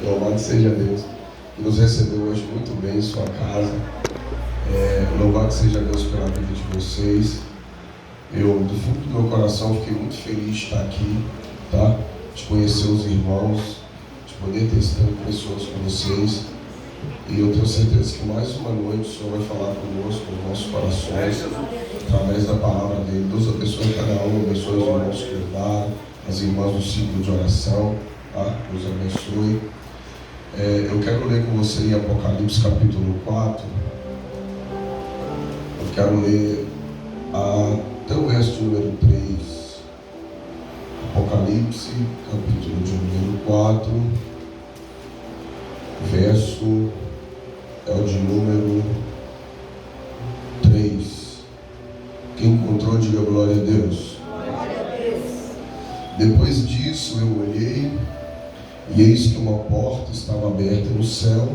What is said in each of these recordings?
Louvado seja Deus, que nos recebeu hoje muito bem em sua casa. Louvado seja Deus pela vida de vocês. Eu, do fundo do meu coração, fiquei muito feliz de estar aqui, tá? De conhecer os irmãos, de poder ter esse tempo precioso com vocês. E eu tenho certeza que mais uma noite o Senhor vai falar conosco, nos nossos corações, através da palavra dele. Deus abençoe cada um, abençoe os irmãos que ordaram, as irmãs do ciclo de oração, tá? Deus abençoe. Eu quero ler com você em Apocalipse capítulo 4. Eu quero ler até o verso de número 3. Apocalipse capítulo de número 4, verso é o de número 3. Quem encontrou, diga glória a Deus. Depois disso eu olhei, e eis que uma porta estava aberta no céu,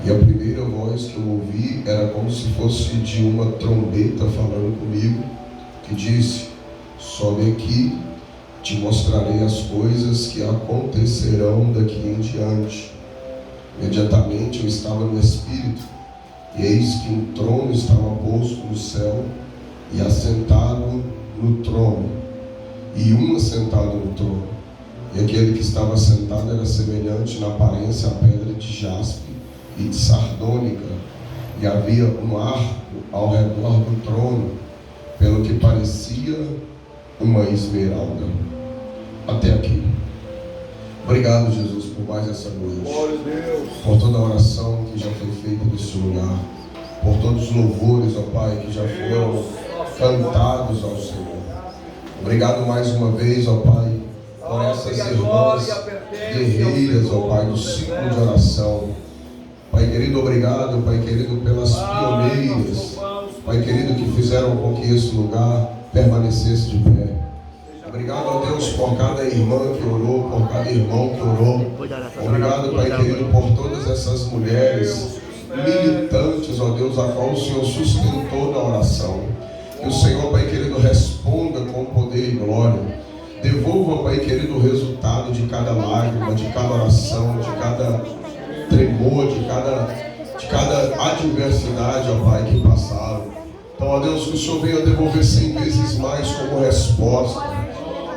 e a primeira voz que eu ouvi era como se fosse de uma trombeta falando comigo, que disse: sobe aqui, te mostrarei as coisas que acontecerão daqui em diante. Imediatamente eu estava no Espírito, e eis que um trono estava posto no céu, e assentado no trono, e um assentado no trono. E aquele que estava sentado era semelhante na aparência à pedra de jaspe e de sardônica, e havia um arco ao redor do trono, pelo que parecia uma esmeralda. Até aqui. Obrigado, Jesus, por mais essa noite, por toda a oração que já foi feita nesse lugar, por todos os louvores, ó Pai, que já foram cantados ao Senhor. Obrigado mais uma vez, ó Pai, por essas irmãs guerreiras, ó Pai, do ciclo de oração. Pai querido, obrigado, Pai querido, pelas pioneiras, Pai querido, que fizeram com que esse lugar permanecesse de pé. Obrigado, ó Deus, por cada irmã que orou, por cada irmão que orou. Obrigado, Pai querido, por todas essas mulheres militantes, ó Deus, a qual o Senhor sustentou na oração. Que o Senhor, Pai querido, responda com poder e glória. Devolva, Pai querido, o resultado de cada lágrima, de cada oração, de cada tremor, de cada adversidade, ó Pai, que passaram. Então, ó Deus, que o Senhor venha devolver 100 vezes mais como resposta.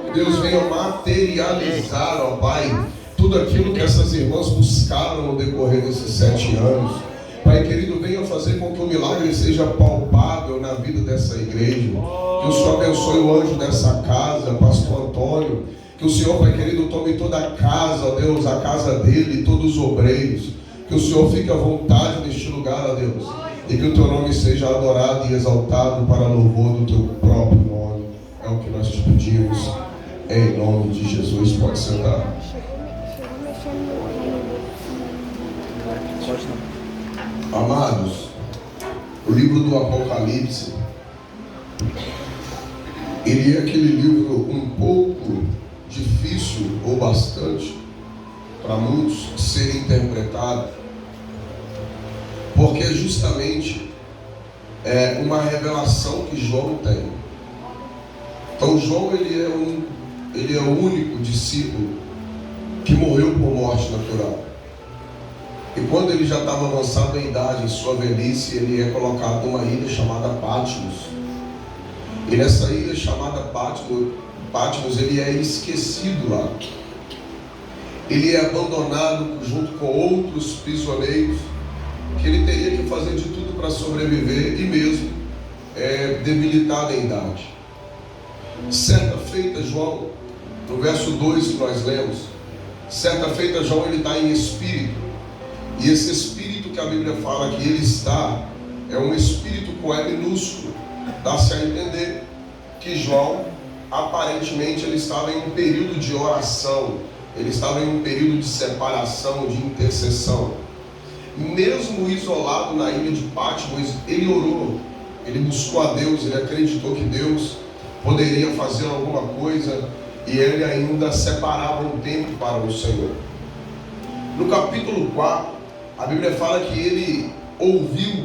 Que Deus venha materializar, ó Pai, tudo aquilo que essas irmãs buscaram no decorrer desses 7 anos. Pai querido, venha fazer com que o milagre seja palpável na vida dessa igreja. Que o Senhor abençoe o anjo dessa casa, pastor Antônio. Que o Senhor, Pai querido, tome toda a casa, ó Deus, a casa dele, todos os obreiros. Que o Senhor fique à vontade neste lugar, ó Deus. E que o teu nome seja adorado e exaltado para louvor do teu próprio nome. É o que nós te pedimos, em nome de Jesus. Pode sentar. Amados, o livro do Apocalipse, ele é aquele livro um pouco difícil, ou bastante, para muitos, de ser interpretado, porque justamente é uma revelação que João tem. Então João, ele é o único discípulo que morreu por morte natural. E quando ele já estava avançado em idade, em sua velhice, ele é colocado numa ilha chamada Patmos. E nessa ilha chamada Patmos, ele é esquecido lá. Ele é abandonado junto com outros prisioneiros, que ele teria que fazer de tudo para sobreviver, e mesmo debilitado em idade. Certa feita, João, no verso 2 que nós lemos, certa feita João, ele está em espírito. E esse espírito que a Bíblia fala que ele está, é um espírito com E minúsculo. Dá-se a entender que João, aparentemente, ele estava em um período de oração, ele estava em um período de separação, de intercessão. Mesmo isolado na ilha de Patmos, ele orou, ele buscou a Deus, ele acreditou que Deus poderia fazer alguma coisa, e ele ainda separava um tempo para o Senhor. No capítulo 4, a Bíblia fala que ele ouviu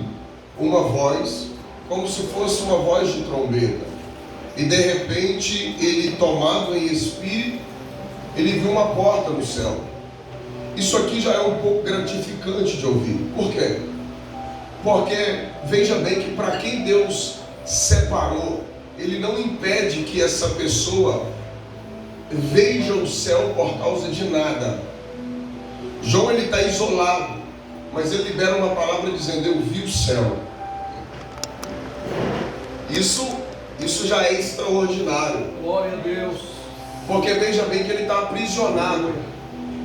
uma voz, como se fosse uma voz de trombeta. E de repente, ele, tomado em espírito, ele viu uma porta no céu. Isso aqui já é um pouco gratificante de ouvir. Por quê? Porque veja bem que para quem Deus separou, Ele não impede que essa pessoa veja o céu por causa de nada. João, ele está isolado, mas ele libera uma palavra dizendo: eu vi o céu. Isso já é extraordinário. Glória a Deus. Porque veja bem que ele está aprisionado.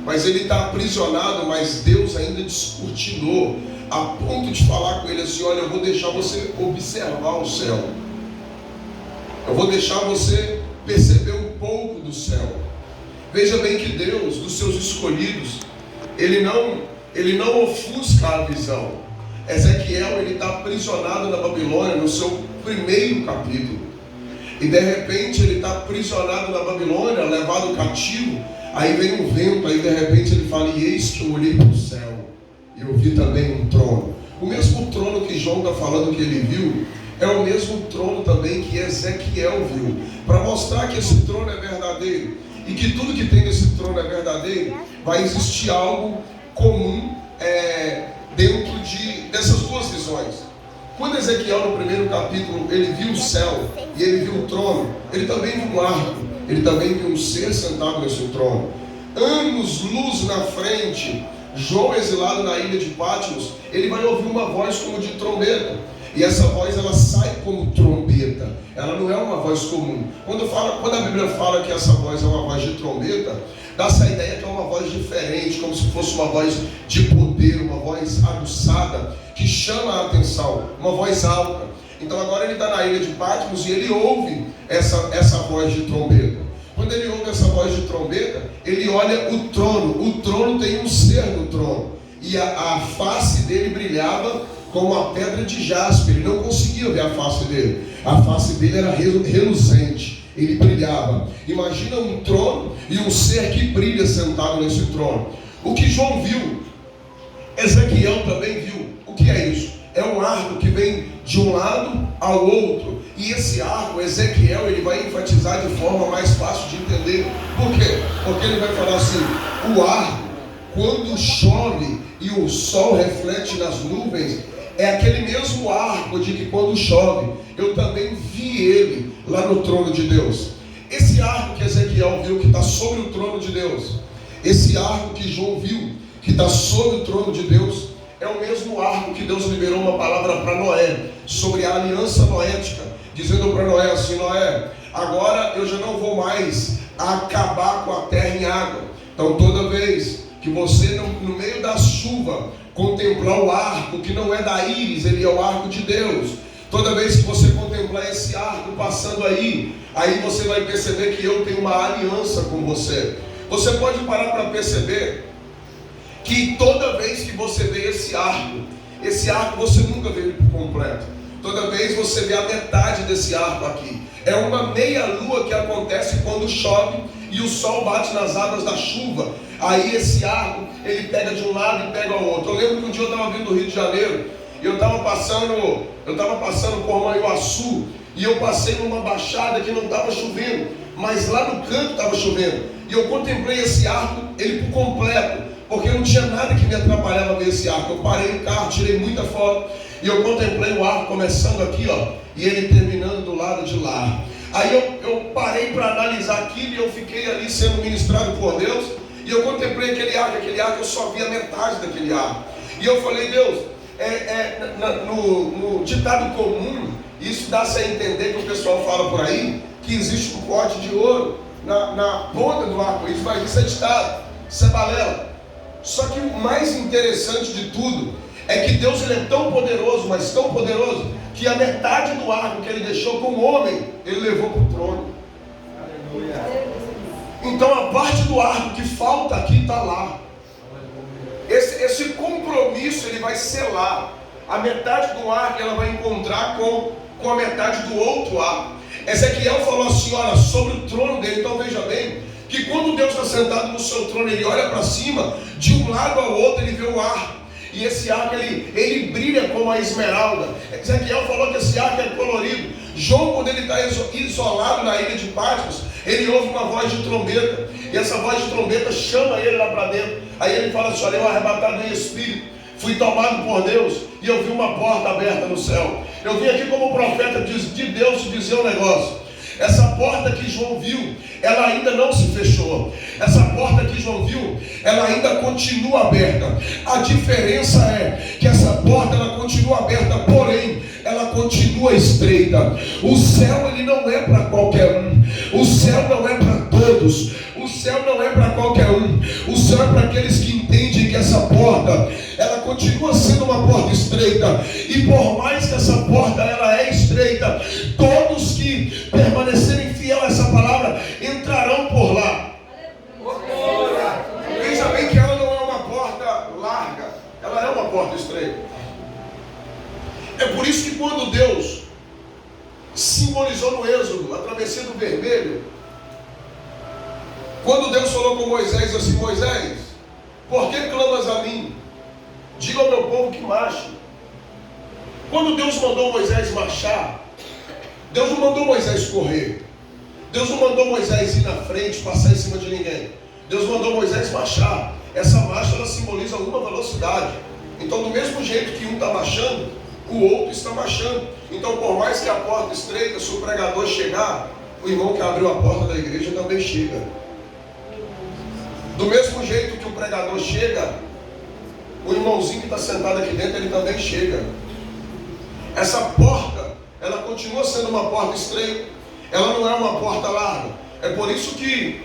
Mas ele está aprisionado, mas Deus ainda descortinou, a ponto de falar com ele assim: olha, eu vou deixar você observar o céu. Eu vou deixar você perceber um pouco do céu. Veja bem que Deus, dos seus escolhidos, Ele não ofusca a visão. Ezequiel, ele está aprisionado na Babilônia no seu primeiro capítulo. E de repente ele está aprisionado na Babilônia, levado cativo. Aí vem um vento, aí de repente ele fala: e eis que eu olhei para o céu, e eu vi também um trono. O mesmo trono que João está falando que ele viu, é o mesmo trono também que Ezequiel viu, para mostrar que esse trono é verdadeiro, e que tudo que tem nesse trono é verdadeiro. Vai existir algo comum dentro dessas duas visões. Quando Ezequiel, no primeiro capítulo, ele viu o céu e ele viu o trono, ele também viu um arco, ele também viu um ser sentado nesse trono. Anos luz na frente, João, exilado na ilha de Patmos, ele vai ouvir uma voz como de trombeta. E essa voz, ela sai como trombeta. Ela não é uma voz comum. Quando a Bíblia fala que essa voz é uma voz de trombeta, dá-se a ideia que é uma voz diferente, como se fosse uma voz de poder, uma voz aguçada, que chama a atenção, uma voz alta. Então agora ele está na ilha de Patmos e ele ouve essa voz de trombeta. Quando ele ouve essa voz de trombeta, ele olha o trono. O trono tem um ser no trono. E a face dele brilhava como a pedra de jaspe. Ele não conseguia ver a face dele. A face dele era reluzente. Ele brilhava. Imagina um trono e um ser que brilha sentado nesse trono. O que João viu, Ezequiel também viu. O que é isso? É um arco que vem de um lado ao outro. E esse arco, Ezequiel, ele vai enfatizar de forma mais fácil de entender. Por quê? Porque ele vai falar assim: o arco, quando chove e o sol reflete nas nuvens, é aquele mesmo arco de que quando chove, eu também vi ele lá no trono de Deus. Esse arco que Ezequiel viu, que está sobre o trono de Deus, esse arco que João viu, que está sobre o trono de Deus, é o mesmo arco que Deus liberou uma palavra para Noé, sobre a aliança noética, dizendo para Noé assim: Noé, agora eu já não vou mais acabar com a terra em água. Então toda vez que você no meio da chuva contemplar o arco, que não é da íris, ele é o arco de Deus. Toda vez que você contemplar esse arco passando aí você vai perceber que eu tenho uma aliança com você. Você pode parar para perceber que toda vez que você vê esse arco você nunca vê ele por completo. Toda vez você vê a metade desse arco aqui. É uma meia lua que acontece quando chove e o sol bate nas águas da chuva. Aí esse arco, ele pega de um lado e pega ao outro. Eu lembro que um dia eu estava vindo do Rio de Janeiro e eu estava passando por Manhuaçu e eu passei numa baixada que não estava chovendo, mas lá no canto estava chovendo. E eu contemplei esse arco, ele por completo, porque não tinha nada que me atrapalhava ver esse arco. Eu parei no carro, tirei muita foto e eu contemplei o arco começando aqui, ó, e ele terminando do lado de lá. Aí eu parei para analisar aquilo e eu fiquei ali sendo ministrado por Deus. E eu contemplei aquele arco, eu só vi a metade daquele arco. E eu falei: Deus, no ditado comum, isso dá-se a entender que o pessoal fala por aí, que existe um pote de ouro na ponta do arco-íris, mas isso é ditado, isso é balela. Só que o mais interessante de tudo é que Deus, ele é tão poderoso, mas tão poderoso, que a metade do arco que ele deixou com o homem, ele levou para o trono. Aleluia. Então a parte do arco que falta aqui está lá. Esse compromisso, ele vai selar. A metade do arco ela vai encontrar com a metade do outro arco. Ezequiel falou assim: olha, sobre o trono dele. Então veja bem, que quando Deus está sentado no seu trono, ele olha para cima, de um lado ao outro ele vê o arco. E esse arco, ele brilha como a esmeralda. Ezequiel falou que esse arco é colorido. João, quando ele está isolado na ilha de Patmos, ele ouve uma voz de trombeta, e essa voz de trombeta chama ele lá para dentro. Aí ele fala assim: olha, eu arrebatado em espírito, fui tomado por Deus, e eu vi uma porta aberta no céu. Eu vim aqui como profeta de Deus te dizer um negócio. Essa porta que João viu, ela ainda não se fechou. Essa porta que João viu, ela ainda continua aberta. A diferença é que essa porta, ela continua aberta, porém ela continua estreita. O céu, ele não é para qualquer um. O céu não é para todos. O céu não é para qualquer um. O céu é para aqueles que entendem que essa porta, ela continua sendo uma porta estreita. E por mais que essa porta, ela é estreita, todos que permanecerem fiel a essa palavra entrarão por lá. Veja bem que ela não é uma porta larga, ela é uma porta estreita. É por isso que quando Deus simbolizou no Êxodo a travessia do vermelho, quando Deus falou com Moisés assim: Moisés, por que clamas a mim? Diga ao meu povo que marche. Quando Deus mandou Moisés marchar, Deus não mandou Moisés correr. Deus não mandou Moisés ir na frente, passar em cima de ninguém. Deus mandou Moisés marchar. Essa marcha, ela simboliza uma velocidade. Então, do mesmo jeito que um está marchando, o outro está marchando. Então, por mais que a porta estreita, se o pregador chegar, o irmão que abriu a porta da igreja também chega. Do mesmo jeito que o pregador chega, o irmãozinho que está sentado aqui dentro, ele também chega. Essa porta, ela continua sendo uma porta estreita, ela não é uma porta larga. É por isso que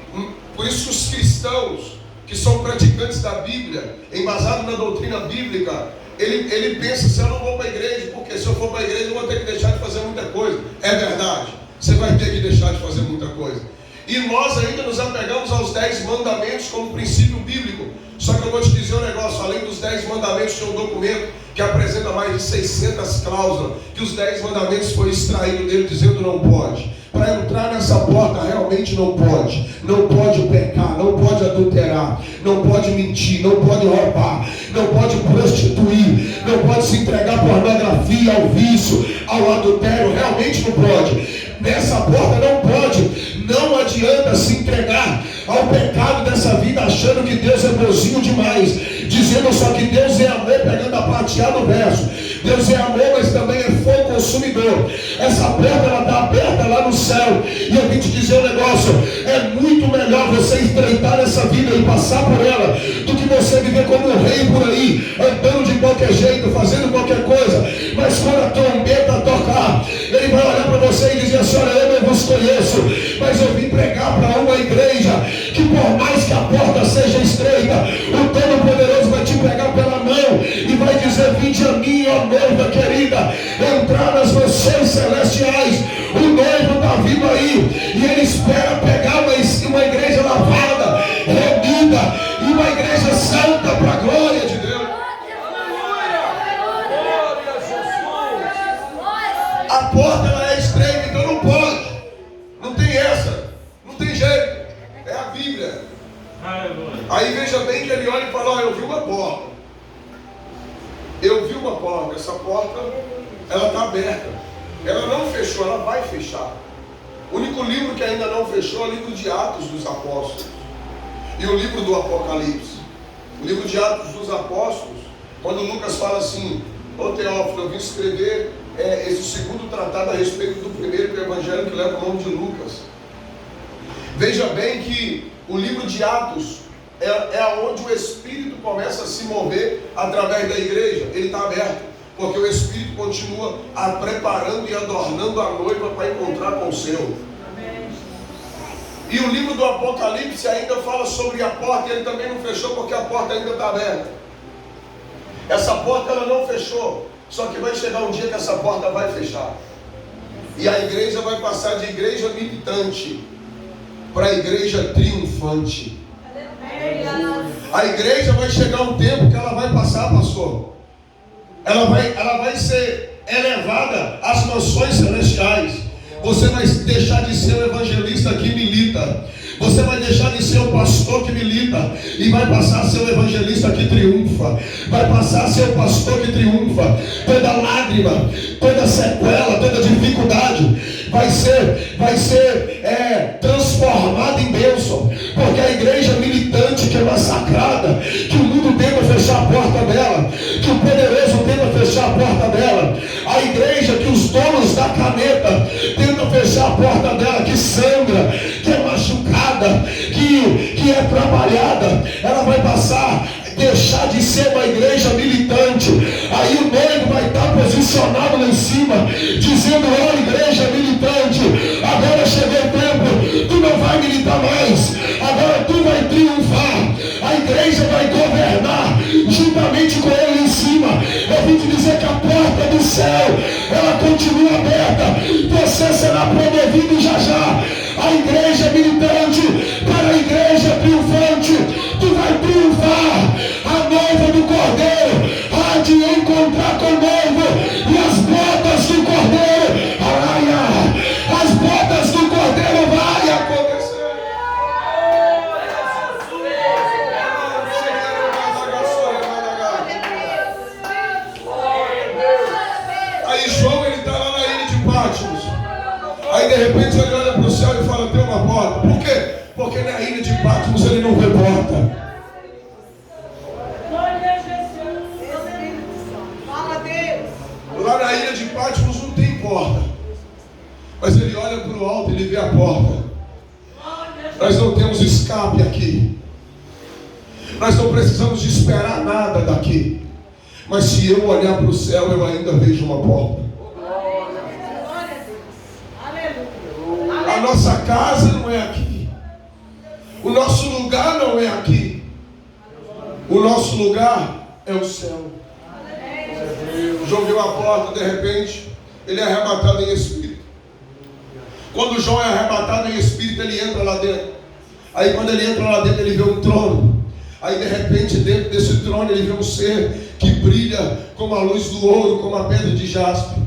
os cristãos que são praticantes da Bíblia, embasado na doutrina bíblica, ele pensa assim: eu não vou para a igreja, porque se eu for para a igreja eu vou ter que deixar de fazer muita coisa. É verdade, você vai ter que deixar de fazer muita coisa. E nós ainda nos apegamos aos 10 mandamentos como princípio bíblico. Só que eu vou te dizer um negócio: além dos 10 mandamentos, tem um documento que apresenta mais de 600 cláusulas, que os 10 mandamentos foi extraído dele, dizendo não pode. Para entrar nessa porta realmente não pode. Não pode pecar, não pode adulterar, não pode mentir, não pode roubar, não pode prostituir, não pode se entregar à pornografia, ao vício, ao adultério. Realmente não pode. Nessa porta não pode. Não adianta se entregar ao pecado dessa vida achando que Deus é bonzinho demais, dizendo só que Deus é amor, pegando a parte A do verso. Deus é amor, mas também é fogo consumidor. Essa porta, ela está aberta lá no céu. E eu vim te dizer um negócio: é muito melhor você estreitar essa vida e passar por ela, do que você viver como um rei por aí, andando de qualquer jeito, fazendo qualquer coisa. Mas quando a trombeta tocar, ele vai olhar para você e dizer assim: olha, eu não vos conheço, mas eu vim pregar para uma igreja que, por mais que a porta seja estreita, o Todo-Poderoso vai te pegar pela mão e vai dizer: vinde a mim, ó noiva querida, entrar nas mansões celestiais. O noivo está vindo aí e ele espera pegar uma igreja lavada, remida, e uma igreja santa para a glória de Deus. A porta, ela é estreita, então não pode. Não tem essa, não tem jeito. É a Bíblia. Aí veja bem que ele olha e fala: eu vi uma porta. Eu vi uma porta. Essa porta, ela está aberta. Ela não fechou, ela vai fechar. O único livro que ainda não fechou é o livro de Atos dos Apóstolos e o livro do Apocalipse. O livro de Atos dos Apóstolos, quando Lucas fala assim: ô Teófilo, eu vim escrever esse segundo tratado a respeito do primeiro, que é o evangelho que leva o nome de Lucas. Veja bem que o livro de Atos é onde o Espírito começa a se mover através da igreja. Ele está aberto, porque o Espírito continua preparando e adornando a noiva para encontrar com o seu. E o livro do Apocalipse ainda fala sobre a porta, e ele também não fechou, porque a porta ainda está aberta. Essa porta, ela não fechou, só que vai chegar um dia que essa porta vai fechar, e a igreja vai passar de igreja militante para a igreja triunfante. A igreja vai chegar um tempo que ela vai passar, pastor, ela vai ser elevada às mansões celestiais. Você vai deixar de ser um evangelista que milita. Você vai deixar de ser o pastor que milita e vai passar a ser o evangelista que triunfa. Vai passar a ser o pastor que triunfa. Toda lágrima, toda sequela, toda dificuldade vai ser transformada em bênção. Porque a igreja militante que é massacrada, que o mundo tenta fechar a porta dela, que o poderoso tenta fechar a porta dela, a igreja que os donos da caneta tentam fechar a porta dela, que sangra, que é machucada, que é trabalhada, ela vai passar a deixar de ser uma igreja militante. Aí o noivo vai estar posicionado lá em cima, dizendo: ó, igreja militante, agora chegou o tempo, tu não vai militar mais, agora tu vai triunfar, a igreja vai governar juntamente com ele em cima. Eu vim te dizer que a porta do céu, ela continua aberta, você será promovido já já. A igreja militante para a igreja triunfante, tu vai triunfar. A noiva do Cordeiro há de encontrar com o noivo, e as botas do Cordeiro, as botas do Cordeiro vai acontecer. Aí João, ele está lá na ilha de Patmos. Aí de repente ele olha para o céu e fala: tem uma porta. Por quê? Porque na ilha de Patmos ele não vê porta. Lá na ilha de Patmos não tem porta. Mas ele olha para o alto e ele vê a porta. Nós não temos escape aqui. Nós não precisamos de esperar nada daqui. Mas se eu olhar para o céu, eu ainda vejo uma porta. A nossa casa não é aqui. O nosso lugar não é aqui. O nosso lugar é o céu. João viu a porta, de repente, ele é arrebatado em espírito. Quando João é arrebatado em espírito, ele entra lá dentro. Aí quando ele entra lá dentro, ele vê um trono. Aí de repente, dentro desse trono, ele vê um ser que brilha como a luz do ouro, como a pedra de jaspe.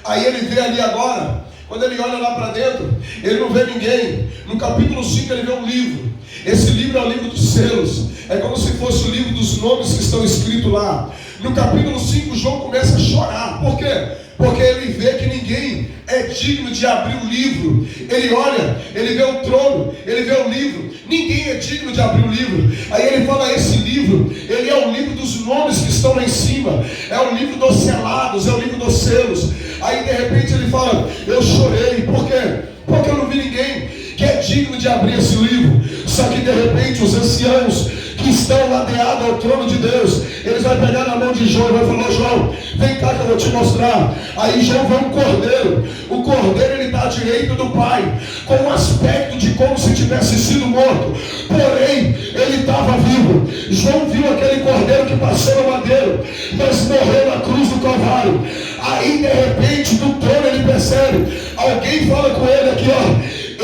Aí ele vê ali agora, quando ele olha lá para dentro, ele não vê ninguém. No capítulo 5 ele vê um livro. Esse livro é o livro dos selos. É como se fosse o livro dos nomes que estão escritos lá. No capítulo 5 João começa a chorar. Por quê? Porque ele vê que ninguém é digno de abrir o livro. Ele olha, ele vê o trono, ele vê o livro. Ninguém é digno de abrir o livro. Aí ele fala: esse livro, ele é o livro dos nomes que estão lá em cima. É o livro dos selados, é o livro dos selos. Aí de repente ele fala: eu chorei. Por quê? Porque eu não vi ninguém que é digno de abrir esse livro. Só que de repente os anciãos que estão ladeados ao trono de Deus, eles vão pegar na mão de João e vai falar: João, vem cá que eu vou te mostrar. Aí João vê um cordeiro. O cordeiro, ele está à direita do Pai, com um aspecto de como se tivesse sido morto, porém ele estava vivo. João viu aquele cordeiro que passou no madeiro, mas morreu na cruz do Calvário. Aí de repente do trono ele percebe, alguém fala com ele aqui: ó,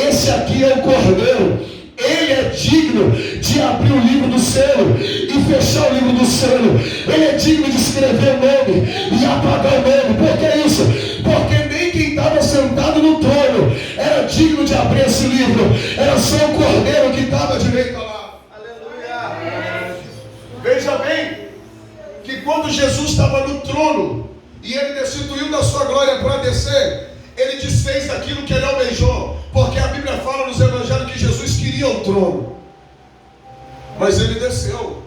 esse aqui é o cordeiro. Ele é digno de abrir o livro do selo e fechar o livro do selo. Ele é digno de escrever o nome e apagar o nome. Por que isso? Porque nem quem estava sentado no trono era digno de abrir esse livro. Era só o cordeiro que estava à direita lá. Aleluia. Veja bem que quando Jesus estava no trono e ele destituiu da sua glória para descer, ele desfez aquilo que ele almejou. Porque a Bíblia fala nos evangelhos que Jesus queria o trono, mas ele desceu.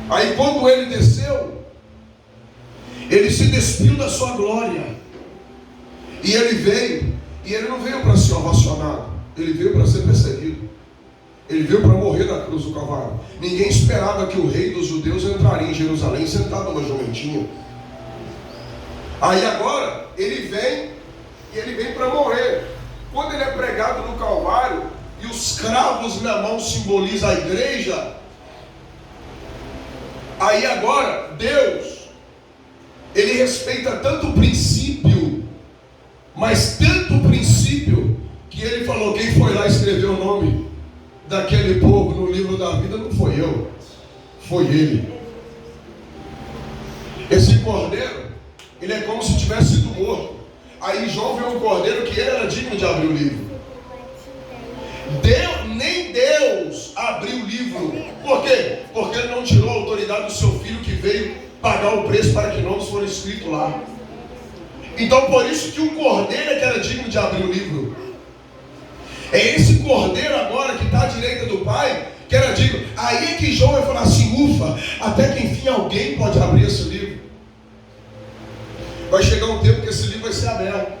Aí quando ele desceu, ele se despiu da sua glória. E ele veio, e ele não veio para ser ovacionado, ele veio para ser perseguido. Ele veio para morrer na cruz do Calvário. Ninguém esperava que o rei dos judeus entraria em Jerusalém sentado numa jumentinha. Aí agora, ele vem, e ele vem para morrer. Quando ele é pregado no Calvário, e os cravos na mão simbolizam a igreja, aí agora, Deus, ele respeita tanto o princípio, mas tanto o princípio, que ele falou: quem foi lá escrever o nome daquele povo no livro da vida não foi eu, foi ele. Esse cordeiro, ele é como se tivesse sido morto. Aí João vê um cordeiro que ele era digno de abrir o livro. Nem Deus abriu o livro. Por quê? Porque Ele não tirou a autoridade do seu Filho, que veio pagar o preço para que nomes foram escritos lá. Então por isso que o Cordeiro é que era digno de abrir o livro. É esse Cordeiro agora que está à direita do Pai que era digno. Aí é que João vai falar assim: ufa, até que enfim alguém pode abrir esse livro. Vai chegar um tempo que esse livro vai ser aberto.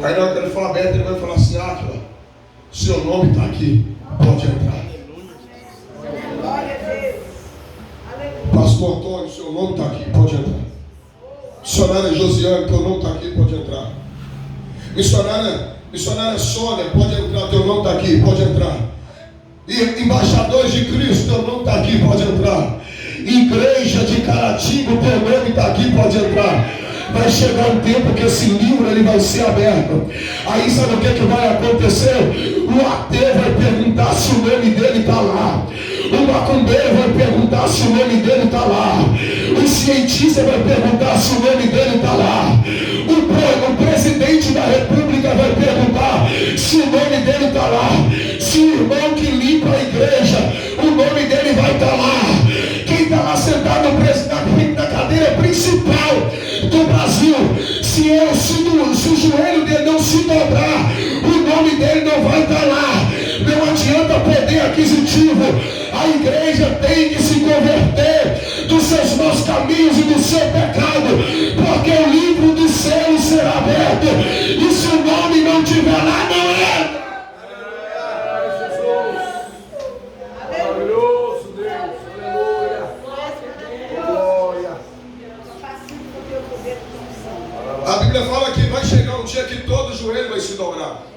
Aí na hora que ele for aberto, ele vai falar assim: Átila, seu nome está aqui, pode entrar. Pastor Antônio, seu nome está aqui, pode entrar. Missionária Josiane, teu nome está aqui, pode entrar. Missionária Sônia, pode entrar, teu nome está aqui, pode entrar. E embaixadores de Cristo, teu nome está aqui, pode entrar. Igreja de Caratinga, teu nome está aqui, pode entrar. Vai chegar um tempo que esse livro ele vai ser aberto. Aí sabe o que vai acontecer? O ateu vai perguntar se o nome dele está lá. O macumbeiro vai perguntar se o nome dele está lá. O cientista vai perguntar se o nome dele está lá. O presidente da república vai perguntar se o nome dele está lá. Se o irmão que limpa a igreja, o nome dele vai estar lá. Quem está lá sentado na cadeira principal do Brasil, se o joelho dele não se dobrar, o nome dele não vai estar lá. Não adianta poder aquisitivo. A igreja tem que se converter dos seus maus caminhos e do seu pecado, porque o livro do céu será aberto, e se o nome não estiver lá, não entra. Maravilhoso Deus, aleluia, glória. A Bíblia fala que vai chegar um dia que todo joelho vai se dobrar.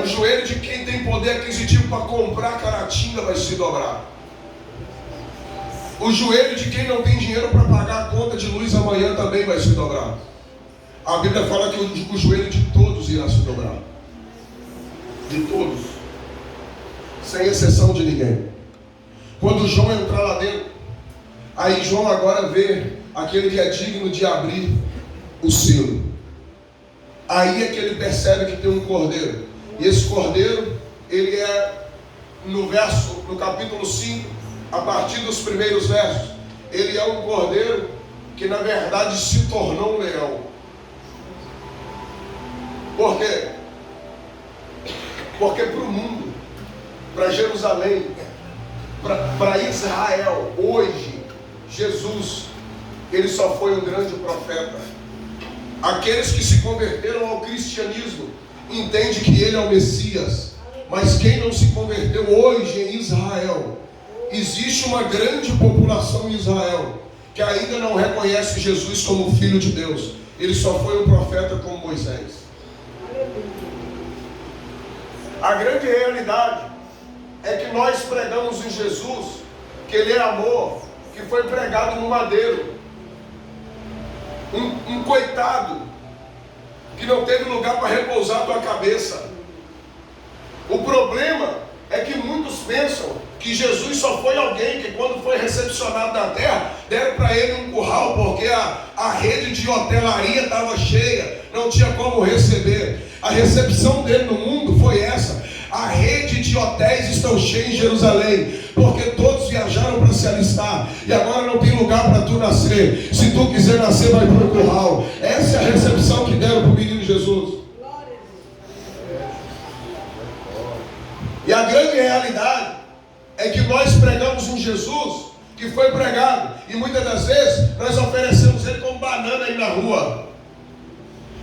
O joelho de quem tem poder aquisitivo para comprar Caratinga vai se dobrar. O joelho de quem não tem dinheiro para pagar a conta de luz amanhã também vai se dobrar. A Bíblia fala que o joelho de todos irá se dobrar. De todos. Sem exceção de ninguém. Quando João entrar lá dentro, aí João agora vê aquele que é digno de abrir o selo. Aí é que ele percebe que tem um cordeiro. E esse cordeiro, ele é no capítulo 5, a partir dos primeiros versos, ele é um cordeiro que na verdade se tornou um leão. Por quê? Porque para o mundo, para Jerusalém, para Israel, hoje, Jesus, ele só foi um grande profeta. Aqueles que se converteram ao cristianismo entendem que ele é o Messias. Mas quem não se converteu hoje em Israel, existe uma grande população em Israel que ainda não reconhece Jesus como Filho de Deus. Ele só foi um profeta como Moisés. A grande realidade é que nós pregamos em Jesus, que Ele é amor, que foi pregado no madeiro. Um coitado que não teve lugar para repousar a tua cabeça. O problema é que muitos pensam que Jesus só foi alguém que quando foi recepcionado na terra, deram para ele um curral, porque a rede de hotelaria estava cheia, não tinha como receber. A recepção dele no mundo foi essa: a rede de hotéis estão cheios em Jerusalém, porque todos viajaram para se alistar, e agora não tem lugar para tu nascer. Se tu quiser nascer, vai para o curral. Essa é a recepção que deram para o menino Jesus. E a grande realidade é que nós pregamos um Jesus que foi pregado, e muitas das vezes nós oferecemos ele como banana aí na rua.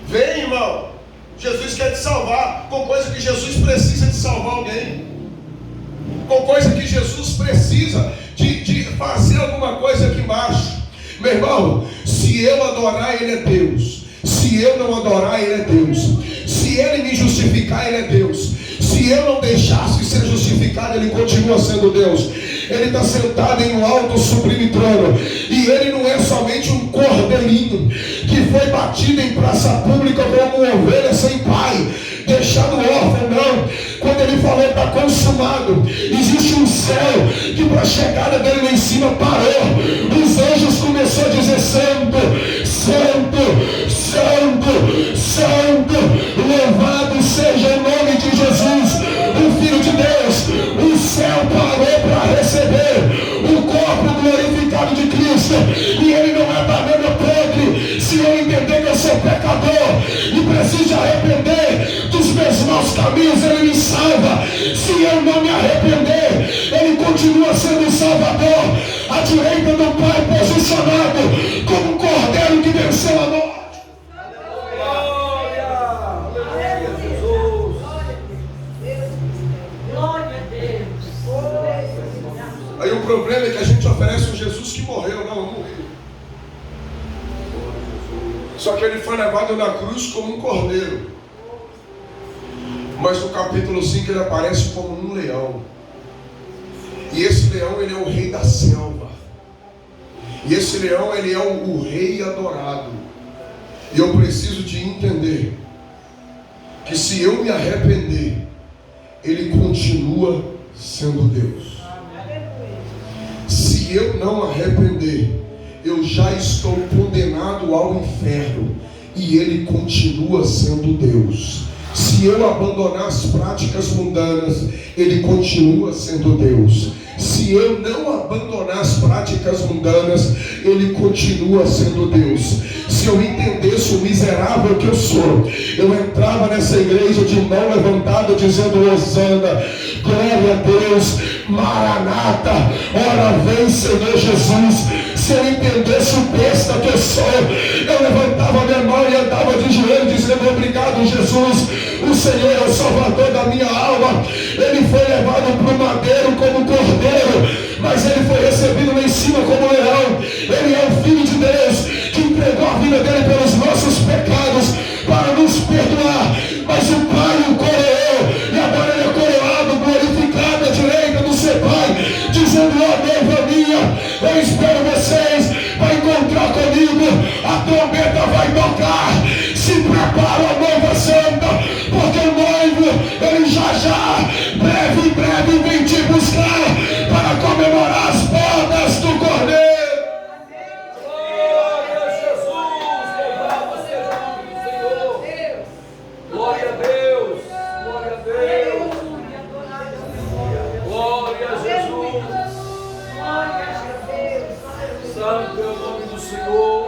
Vem, irmão, Jesus quer te salvar, com coisa que Jesus precisa de salvar alguém, com coisa que Jesus precisa de fazer alguma coisa aqui embaixo. Meu irmão, se eu adorar, Ele é Deus. Se eu não adorar, Ele é Deus. Se Ele me justificar, Ele é Deus. Se eu não deixasse ser justificado, Ele continua sendo Deus. Ele está sentado em um alto sublime trono, e Ele não é somente um cordeirinho que foi batido em praça pública como uma ovelha sem pai, deixado órfão. Não. Quando Ele falou está consumado, existe um céu que para a chegada dele lá em cima parou. Os anjos começaram a dizer: Santo, Santo, Santo, Santo, louvado seja o nome de Jesus, o Filho de Deus. O céu parou para receber o corpo glorificado de Cristo, e ele não é banana podre. Se eu entender que eu sou pecador e preciso arrepender dos meus maus caminhos, ele me salva. Se eu não me arrepender, ele continua sendo o Salvador, à direita do Pai, posicionado como um cordeiro que venceu a morte. Aí o problema é que a gente oferece um Jesus que morreu, não morreu. Só que ele foi levado na cruz como um cordeiro. Mas no capítulo 5 ele aparece como um leão. E esse leão, ele é o rei da selva. E esse leão, ele é o rei adorado. E eu preciso de entender que se eu me arrepender, ele continua sendo Deus. Se eu não arrepender, eu já estou condenado ao inferno, e ele continua sendo Deus. Se eu abandonar as práticas mundanas, ele continua sendo Deus. Se eu não abandonar as práticas mundanas, ele continua sendo Deus. Se eu entendesse o miserável que eu sou, eu entrava nessa igreja de mão levantada dizendo: Hosana, glória a Deus, Maranata, ora vem Senhor Jesus. Se eu entendesse o besta que eu sou, eu levantava a minha mão e andava de joelho dizendo: obrigado Jesus, o Senhor é o Salvador da minha alma. Ele foi levado para o madeiro como cordeiro, mas ele foi recebido lá em cima como leão. Ele é o Filho de Deus que entregou a vida dele pelos nossos pecados para nos perdoar. Mas o Pai o coroou, e agora ele é coroado, glorificado à direita do seu Pai, dizendo: ó noiva minha, eu espero vocês para encontrar comigo. A trombeta vai tocar. Se prepara a noiva santa, porque o noivo, ele já, breve vem te buscar para comemorar as bodas do Cordeiro. Glória a Jesus, louvado seja o nome do Senhor. Glória a Deus, glória a Deus. Glória a Jesus. Santo é o nome do Senhor.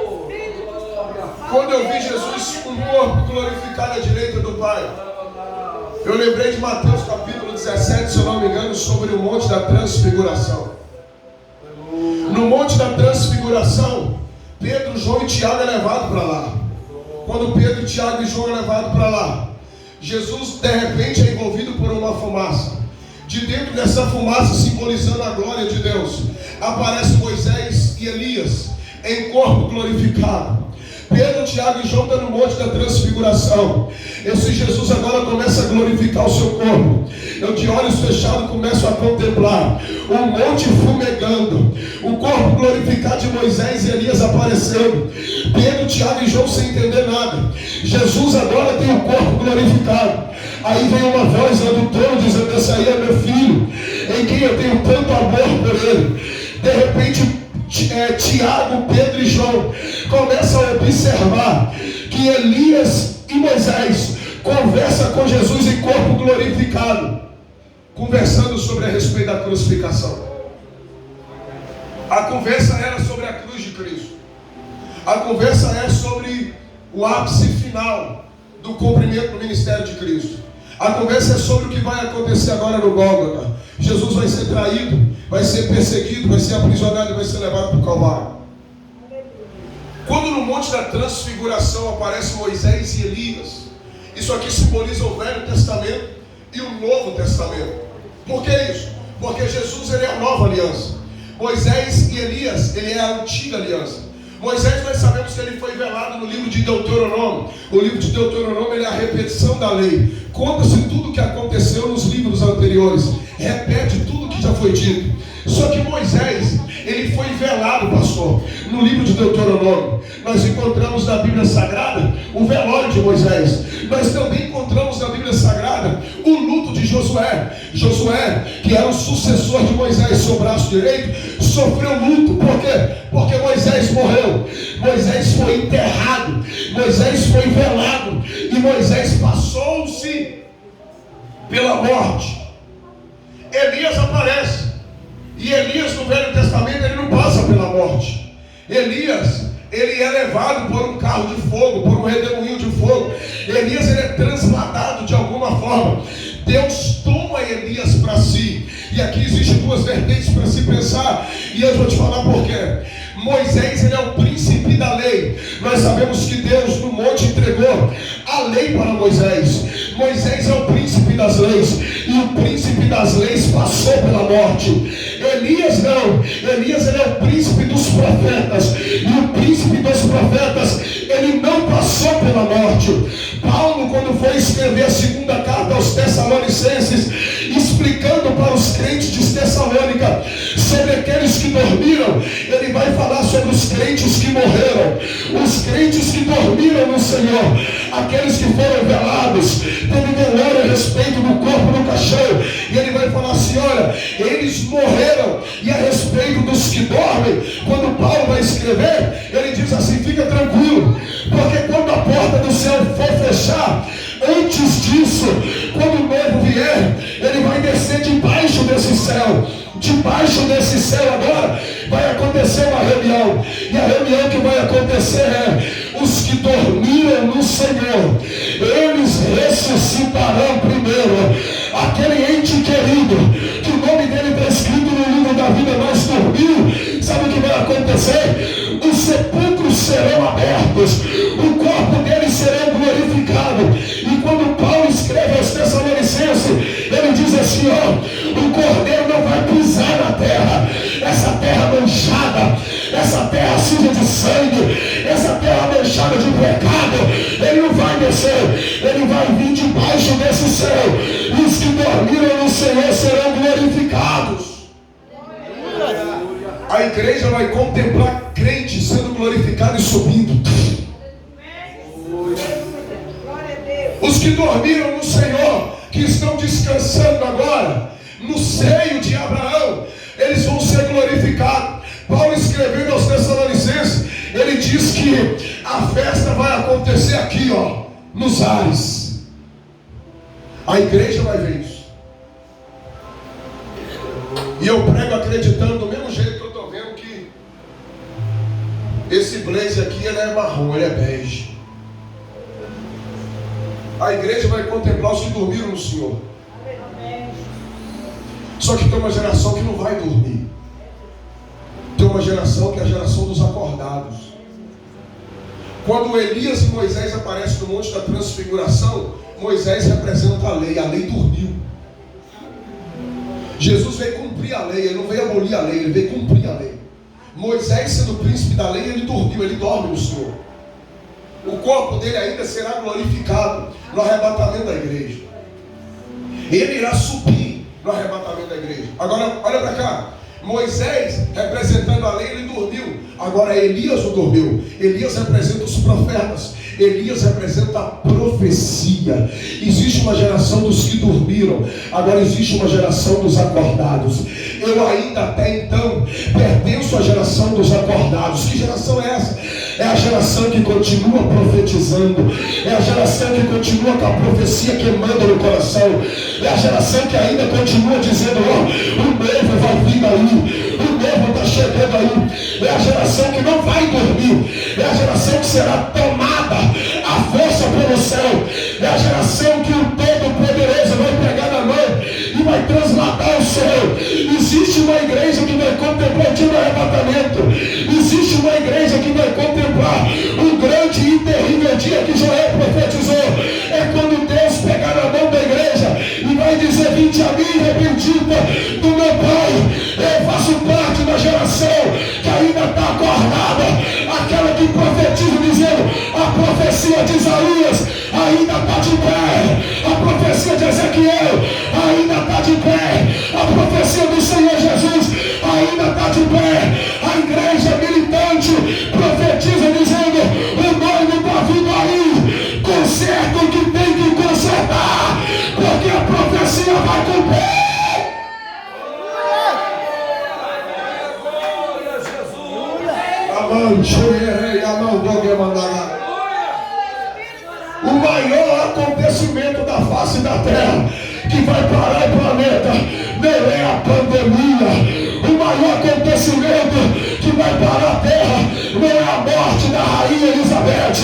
Quando eu vi Jesus com o corpo glorificado à direita do Pai, eu lembrei de Mateus capítulo 17, se eu não me engano, sobre o Monte da Transfiguração. No Monte da Transfiguração, Pedro, João e Tiago é levado para lá. Quando Pedro, Tiago e João é levado para lá, Jesus de repente é envolvido por uma fumaça. De dentro dessa fumaça, simbolizando a glória de Deus, aparece Moisés e Elias em corpo glorificado. Pedro, Tiago e João estão no Monte da Transfiguração. Esse Jesus agora começa a glorificar o seu corpo. Eu, de olhos fechados, começo a contemplar o monte fumegando, o corpo glorificado de Moisés e Elias aparecendo. Pedro, Tiago e João sem entender nada. Jesus agora tem o corpo glorificado. Aí vem uma voz lá do trono dizendo: esse aí é meu filho, em quem eu tenho tanto amor por ele. De repente, Tiago, Pedro e João começam a observar que Elias e Moisés conversam com Jesus em corpo glorificado, conversando sobre a respeito da crucificação. A conversa era sobre a cruz de Cristo. A conversa é sobre o ápice final do cumprimento do ministério de Cristo. A conversa é sobre o que vai acontecer agora no Gólgota. Jesus vai ser traído, vai ser perseguido, vai ser aprisionado e vai ser levado para o Calvário. Quando no Monte da Transfiguração aparece Moisés e Elias, isso aqui simboliza o Velho Testamento e o Novo Testamento. Por que isso? Porque Jesus, ele é a nova aliança. Moisés e Elias, ele é a antiga aliança. Moisés, nós sabemos que ele foi velado no livro de Deuteronômio. O livro de Deuteronômio, ele é a repetição da lei. Conta-se tudo o que aconteceu nos livros anteriores. Repete tudo o que já foi dito. Só que Moisés, ele foi velado, pastor, no livro de Deuteronômio. Nós encontramos na Bíblia Sagrada o velório de Moisés. Nós também encontramos na Bíblia Sagrada o luto de Josué. Josué, que era o sucessor de Moisés, seu braço direito, sofreu luto. Por quê? Porque Moisés morreu. Moisés foi enterrado. Moisés foi velado. E Moisés passou-se pela morte. Elias aparece. E Elias no Velho Testamento, ele não passa pela morte. Elias, ele é levado por um carro de fogo, por um redemoinho de fogo. Elias, ele é transladado de alguma forma. Deus toma Elias para si. E aqui existem duas vertentes para se pensar. E eu vou te falar por quê. Moisés, ele é o príncipe da lei. Nós sabemos que Deus no monte entregou a lei para Moisés. Moisés é o príncipe das leis. E o príncipe das leis passou pela morte. Elias não. Elias, ele é o príncipe dos profetas. E o príncipe dos profetas, ele não passou pela morte. Paulo, quando foi escrever a segunda carta aos Tessalonicenses, explicando para os crentes de Tessalônica sobre aqueles que dormiram, ele vai falar sobre os crentes que morreram, os crentes que dormiram no Senhor, aqueles que foram velados. Teve velório a respeito do corpo no caixão, e ele vai falar assim: olha, eles morreram. E a respeito dos que dormem, quando Paulo vai escrever, ele diz assim: fica tranquilo, porque quando a porta do céu for fechar, antes disso, quando o noivo vier, ele vai descer debaixo desse céu. Debaixo desse céu agora vai acontecer uma reunião. E a reunião que vai acontecer é: os que dormiram no Senhor, eles ressuscitarão primeiro. Aquele ente querido, que o nome dele está escrito no livro da vida, mas dormiu, sabe o que vai acontecer? Os sepulcros serão abertos, o corpo dele será glorificado. E quando Paulo escreve aos Tessalonicenses, ele diz assim: ó, o cordeiro não vai pisar na terra, essa terra manchada, essa terra suja de sangue, essa terra manchada de pecado. Ele não vai descer, ele vai vir debaixo desse céu, e os que dormiram no Senhor serão glorificados. A igreja vai contemplar crente sendo glorificado e subindo. Os que dormiram no Senhor, que estão descansando agora no seio de Abraão, eles vão ser glorificados. Paulo, escrevendo aos Tessalonicenses, ele diz que a festa vai acontecer aqui, ó, nos ares. A igreja vai ver isso. E eu prego acreditando do mesmo jeito que eu estou vendo que esse blazer aqui, ele é marrom, ele é bege. A igreja vai contemplar os que dormiram no Senhor. Só que tem uma geração que não vai dormir. Tem uma geração que é a geração dos acordados. Quando Elias e Moisés aparecem no Monte da Transfiguração, Moisés representa a lei dormiu. Jesus veio cumprir a lei, ele não veio abolir a lei, ele veio cumprir a lei. Moisés, sendo príncipe da lei, ele dormiu, ele dorme no Senhor. O corpo dele ainda será glorificado no arrebatamento da igreja. Ele irá subir no arrebatamento da igreja. Agora, olha para cá. Moisés, representando a lei, ele dormiu. Agora Elias não dormiu. Elias representa os profetas. Elias representa a profecia. Existe uma geração dos que dormiram. Agora existe uma geração dos acordados. Eu ainda até então pertenço à geração dos acordados. Que geração é essa? É a geração que continua profetizando. É a geração que continua com a profecia queimando no coração. É a geração que ainda continua dizendo: ó, o noivo vai vir aí, o noivo está chegando aí. É a geração que não vai dormir. É a geração que será tomada a força pelo céu. É a geração que o Todo-Poderoso vai pegar na mão e vai transladar o céu. Existe uma igreja que vai contemplar o dia do arrebatamento. Existe uma igreja que vai contemplar o grande e terrível dia que Joel profetizou. É quando Deus pegar na mão da igreja e vai dizer: vinde a mim, arrependida do meu Pai. Eu faço parte da geração que ainda está acordada, aquela que profetiza dizendo: a profecia de Isaías ainda está de pé, a profecia de Ezequiel ainda está de pé, a profecia do Senhor Jesus ainda está de pé. A igreja militante profetiza dizendo: o noivo está vindo aí, conserta o que tem que consertar, porque a profecia vai cumprir. O maior acontecimento da face da terra que vai parar o planeta não é a pandemia. O maior acontecimento que vai parar a terra não é a morte da rainha Elizabeth,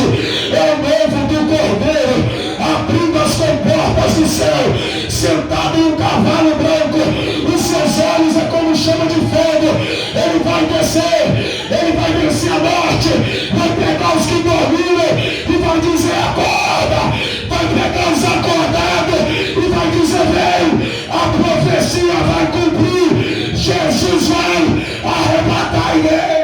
é o noivo do Cordeiro abrindo as comportas do céu, sentado em um cavalo branco. Os seus olhos é como chama de fogo. Ele vai descer, ele vai vencer a morte, vai pegar os que dormiram e vai dizer acorda, vai pegar os acordados e vai dizer vem, a profecia vai cumprir. Jesus vai arrebatar a igreja.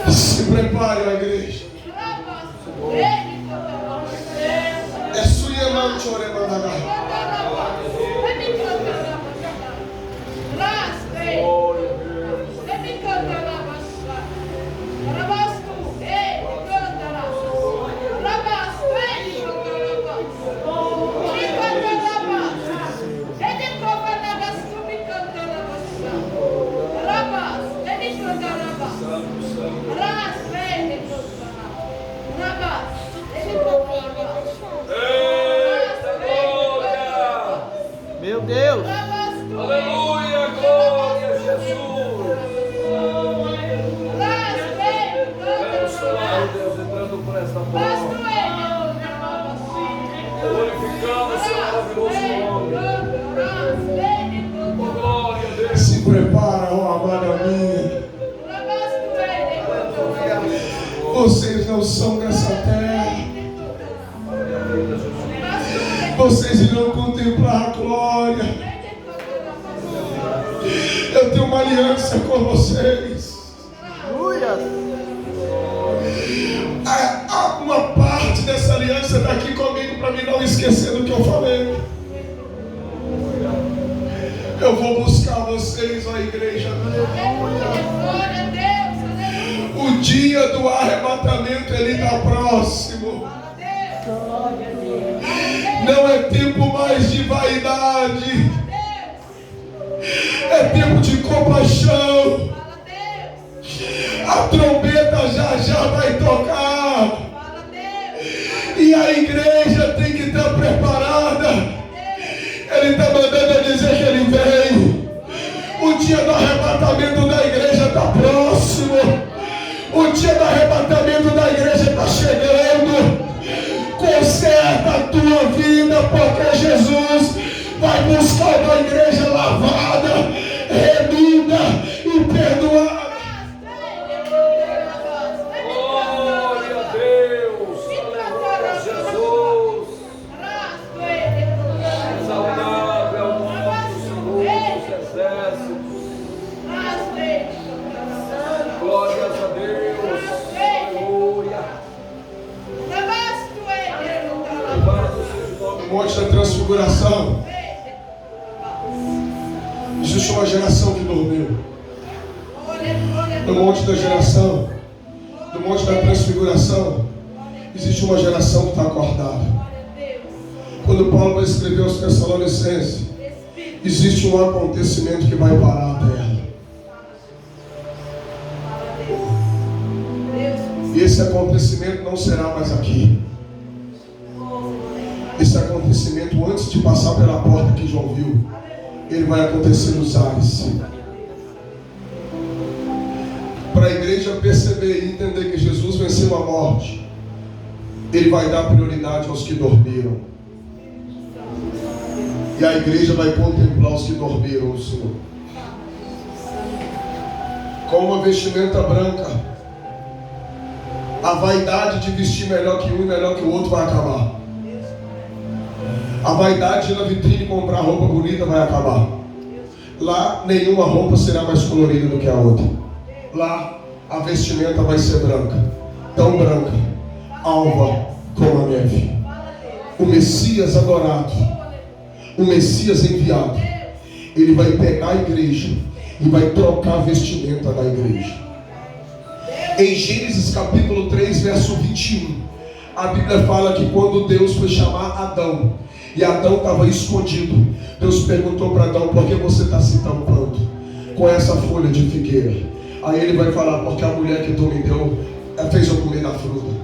Se prepare, a igreja. É sua mão, choremanda. Meu Deus! Aleluia! Glória a Jesus! Quero solar, Deus, entrando por esta porta. Glorificando o seu maravilhoso nome. Oh, glória a Deus! Se prepara, ó amada minha. Vocês não são dessa terra. Vocês irão contemplar a glória. Eu tenho uma aliança com vocês. Uma parte dessa aliança está aqui comigo para me não esquecer do que eu falei. Eu vou buscar vocês, ó igreja. O dia do arrebatamento ele está próximo. Não é tempo mais de vaidade, é tempo de compaixão. A trombeta já vai tocar e a igreja tem que estar preparada. Ele está mandando dizer que ele vem. O dia do arrebatamento da igreja está próximo. O dia do arrebatamento da igreja está chegando. Conserta a tua vida, porque Jesus vai buscar uma igreja lavada, remida e perdoada. Glória a Deus! Aleluia, Jesus! Exaltável é o nome do Senhor dos exércitos. Glórias a Deus! Aleluia! No Monte da Transfiguração existe uma geração que dormiu. No Monte da Geração, no Monte da Transfiguração, existe uma geração que está acordada. Quando Paulo vai escrever aos Tessalonicenses, existe um acontecimento que vai parar a terra. E esse acontecimento não será mais aqui. Esse acontecimento, antes de passar pela porta que João viu, ele vai acontecer nos ares. Para a igreja perceber e entender que Jesus venceu a morte, ele vai dar prioridade aos que dormiram. E a igreja vai contemplar os que dormiram no Senhor. Com uma vestimenta branca, a vaidade de vestir melhor que um e melhor que o outro vai acabar. A vaidade de ir na vitrine comprar roupa bonita vai acabar. Lá nenhuma roupa será mais colorida do que a outra. Lá a vestimenta vai ser branca. tão branca, alva como a neve. O Messias adorado, o Messias enviado, ele vai pegar a igreja e vai trocar a vestimenta da igreja. Em Gênesis capítulo 3, verso 21, a Bíblia fala que quando Deus foi chamar Adão, e Adão estava escondido, Deus perguntou para Adão: por que você está se tampando com essa folha de figueira? Aí ele vai falar: porque a mulher que tu me deu fez eu comer da fruta.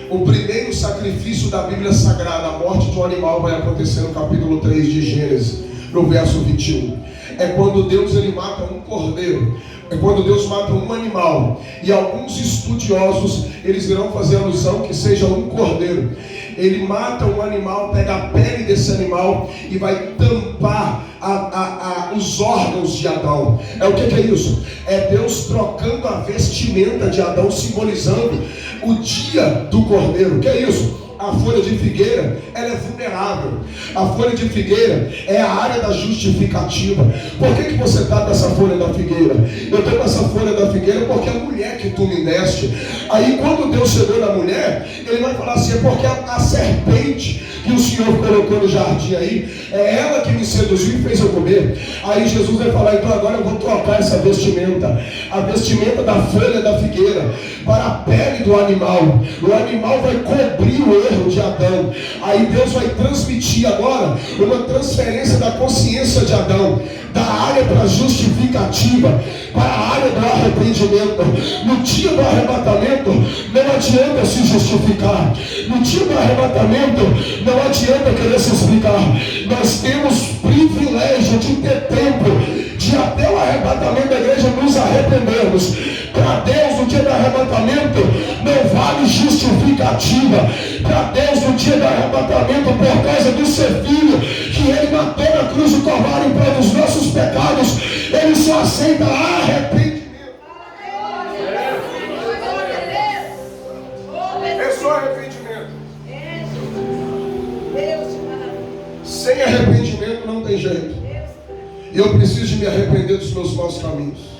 O primeiro sacrifício da Bíblia Sagrada, a morte de um animal, vai acontecer no capítulo 3 de Gênesis, no verso 21. É quando Deus ele mata um cordeiro. É quando Deus mata um animal. E alguns estudiosos, eles irão fazer alusão que seja um cordeiro. Ele mata um animal, pega a pele desse animal e vai tampar os órgãos de Adão. O que é isso? É Deus trocando a vestimenta de Adão, simbolizando o dia do cordeiro. O que é isso? A folha de figueira, ela é vulnerável. A folha de figueira é a área da justificativa. Por que você está com essa folha da figueira? Eu estou com essa folha da figueira porque a mulher que tu me deste. Aí quando Deus chegou na mulher, ele vai falar assim: é porque a serpente que o Senhor colocou no jardim aí, é ela que me seduziu e fez eu comer. Aí Jesus vai falar: então agora eu vou trocar essa vestimenta, a vestimenta da folha da figueira, para a pele do animal. O animal vai cobrir o erro de Adão. Aí Deus vai transmitir agora uma transferência da consciência de Adão, da área para a justificativa para a área do arrependimento. No dia do arrebatamento não adianta se justificar. No dia do arrebatamento não adianta querer se explicar. Nós temos privilégio de ter tempo de até o arrebatamento da igreja nos arrependermos. Para Deus, no dia do arrebatamento, não vale justificativa. Para Deus, no dia do arrebatamento, por causa do seu filho, que ele matou na cruz do Calvário em prol dos nossos pecados, ele só aceita arrependimento. É só arrependimento. Sem arrependimento não tem jeito. E eu preciso de me arrepender dos meus maus caminhos.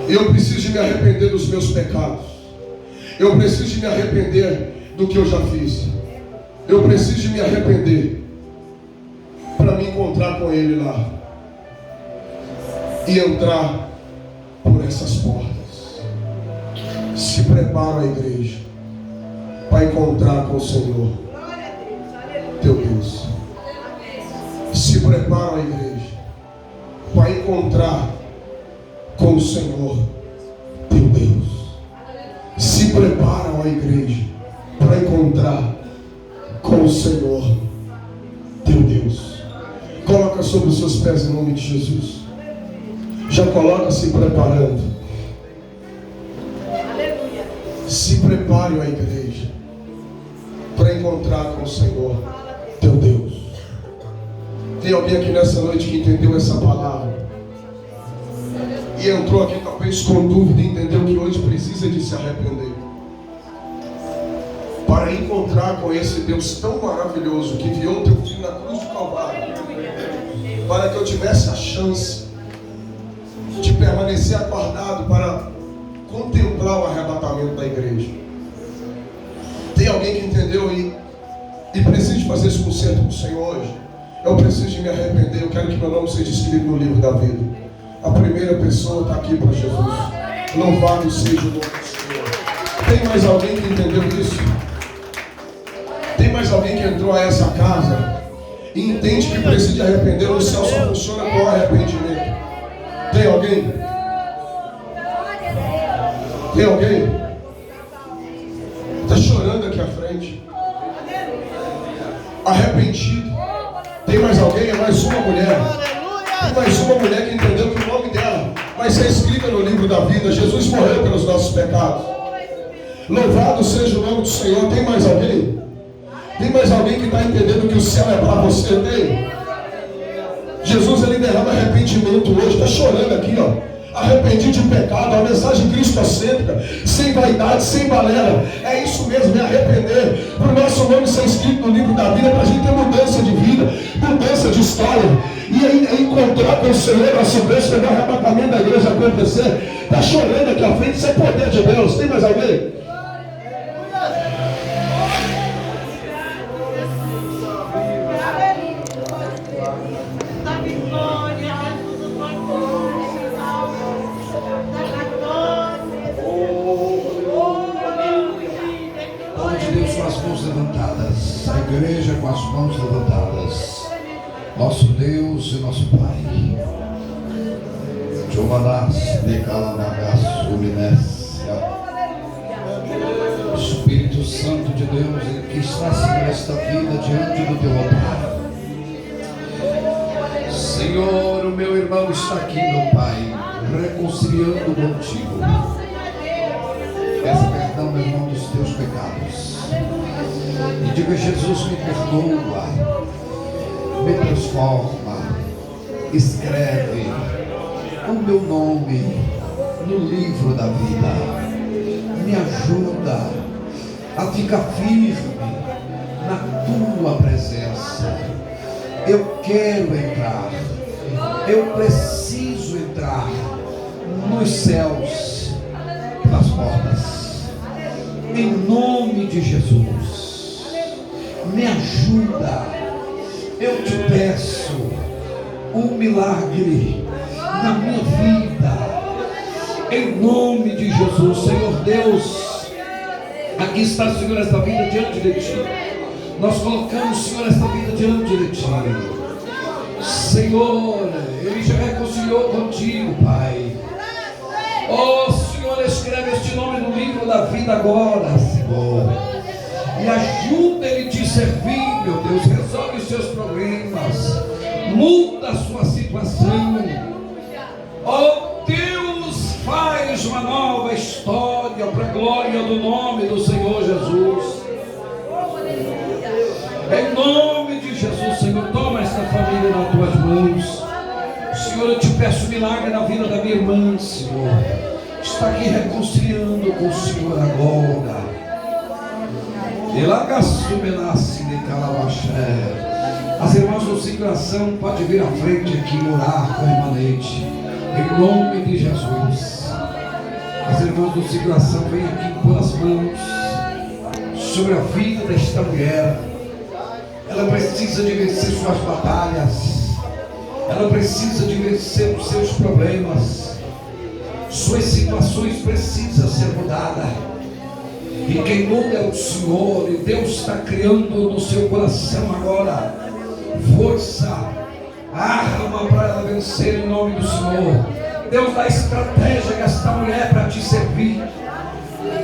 Eu preciso de me arrepender dos meus pecados. Eu preciso de me arrepender do que eu já fiz. Eu preciso de me arrepender para me encontrar com Ele lá e entrar por essas portas. Se prepara a igreja para encontrar com o Senhor teu Deus. Se prepara a igreja para encontrar com o Senhor teu Deus. Se prepara, ó igreja, para encontrar com o Senhor teu Deus. Coloca sobre os seus pés em nome de Jesus. Já coloca se preparando. Se prepare, ó igreja, para encontrar com o Senhor teu Deus. Tem alguém aqui nessa noite que entendeu essa palavra e entrou aqui talvez com dúvida e entendeu que hoje precisa de se arrepender para encontrar com esse Deus tão maravilhoso que enviou teu filho na cruz do Calvário para que eu tivesse a chance de permanecer acordado para contemplar o arrebatamento da igreja. Tem alguém que entendeu e precisa de fazer esse concerto com o Senhor hoje? Eu preciso de me arrepender. Eu quero que meu nome seja escrito no livro da vida. A primeira pessoa está aqui para Jesus. Louvado seja o nome do Senhor. Tem mais alguém que entendeu isso? Tem mais alguém que entrou a essa casa e entende que precisa de arrepender? O céu só funciona com arrependimento. Tem alguém? Tem alguém? Está chorando aqui à frente. Arrependido. Tem mais alguém? É mais uma mulher. Tem mais uma mulher que entendeu que o nome dela vai ser escrito no livro da vida. Jesus morreu pelos nossos pecados. Louvado seja o nome do Senhor. Tem mais alguém? Tem mais alguém que está entendendo que o céu é para você? Tem? Jesus, ele derrama arrependimento hoje. Está chorando aqui, ó. Arrependido de pecado, a mensagem cristocêntrica, sem vaidade, sem balela. É isso mesmo, é arrepender. Para o nosso nome ser escrito no livro da vida, para a gente ter mudança de vida, mudança de história. E aí encontrar com o Senhor, nosso Deus, quando o arrebatamento da igreja acontecer. Está chorando aqui à frente, isso é poder de Deus. Tem mais alguém? da vitória, Jesus, da glória, Povo de Deus com as mãos levantadas, a igreja com as mãos levantadas, nosso Deus e nosso Pai. Jomanás, Decalamagas, Uminésia. Espírito Santo de Deus, Ele que está Senhor esta vida diante do teu altar. Senhor, o meu irmão está aqui, meu Pai, reconciliando contigo. Peça perdão, meu irmão, dos teus pecados. E diga: Jesus, me perdoa, me transforma, escreve o meu nome no livro da vida. Me ajuda a ficar firme na tua presença. Eu quero entrar, eu preciso entrar nos céus, nas portas, em nome de Jesus. Me ajuda, eu te peço um milagre na minha vida, em nome de Jesus. Senhor Deus, aqui está, Senhor, esta vida diante de Ti. Nós colocamos, Senhor, esta vida diante de Ti. Senhor, Ele já reconciliou contigo, Pai. Oh, Senhor, escreve este nome no livro da vida agora, Senhor. E ajuda Ele te servir, meu Deus. Resolve os seus problemas. Muda a sua situação. Oh, Deus, faz uma nova história para a glória do nome do Senhor Jesus. Em nome de Jesus, Senhor, toma esta família nas tuas mãos. Senhor, eu te peço milagre na vida da minha irmã, Senhor. Está aqui reconciliando com o Senhor agora. As irmãs do Ciclação podem vir à frente aqui orar com a irmanente. Em nome de Jesus. As irmãs do Ciclação vêm aqui pôr as mãos sobre a vida desta mulher. Ela precisa de vencer suas batalhas. Ela precisa de vencer os seus problemas. Suas situações precisam ser mudadas. E quem muda é o Senhor. E Deus está criando no seu coração agora força, arma para ela vencer em nome do Senhor. Deus dá estratégia a esta mulher para te servir.